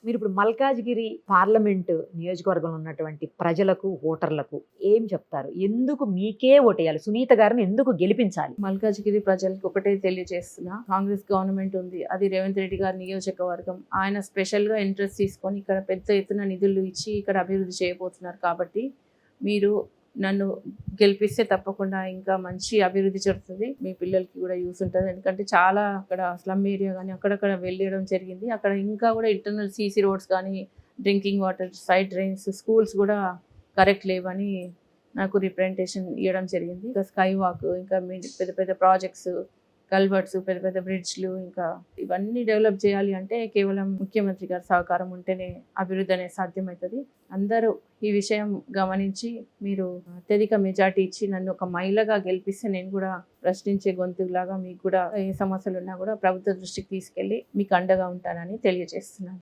మీరు ఇప్పుడు మల్కాజ్గిరి పార్లమెంటు నియోజకవర్గంలో ఉన్నటువంటి ప్రజలకు, ఓటర్లకు ఏం చెప్తారు? ఎందుకు మీకే ఓటేయాలి? సునీత గారిని ఎందుకు గెలిపించాలి? మల్కాజ్గిరి ప్రజలకు ఒకటే తెలియజేస్తున్నా, కాంగ్రెస్ గవర్నమెంట్ ఉంది, అది రేవంత్ రెడ్డి గారి నియోజకవర్గం. ఆయన స్పెషల్ గా ఇంట్రెస్ట్ తీసుకొని ఇక్కడ పెద్ద ఎత్తున నిధులు ఇచ్చి ఇక్కడ అభివృద్ధి చేయబోతున్నారు. కాబట్టి మీరు నన్ను గెలిపిస్తే తప్పకుండా ఇంకా మంచి అభివృద్ధి జరుగుతుంది. మీ పిల్లలకి కూడా యూస్ ఉంటుంది. ఎందుకంటే చాలా అక్కడ స్లమ్ ఏరియా కానీ అక్కడక్కడ వెళ్ళడం జరిగింది. అక్కడ ఇంకా కూడా ఇంటర్నల్ సీసీ రోడ్స్ కానీ, drinking water, side drains, schools కూడా కరెక్ట్ లేవని నాకు రిప్రజెంటేషన్ ఇవ్వడం జరిగింది. ఇంకా స్కై వాక్, ఇంకా పెద్ద పెద్ద ప్రాజెక్ట్స్, కల్వర్ట్స్, పెద్ద పెద్ద బ్రిడ్జ్లు, ఇంకా ఇవన్నీ డెవలప్ చేయాలి అంటే కేవలం ముఖ్యమంత్రి గారి సహకారం ఉంటేనే అభివృద్ధి అనేది సాధ్యమవుతుంది. అందరూ ఈ విషయం గమనించి మీరు అత్యధిక మెజార్టీ ఇచ్చి నన్ను ఒక మహిళగా గెలిపిస్తే నేను కూడా ప్రశ్నించే గొంతులాగా మీకు కూడా ఏ సమస్యలు ఉన్నా కూడా ప్రభుత్వ దృష్టికి తీసుకెళ్ళి మీకు అండగా ఉంటానని తెలియజేస్తున్నాను.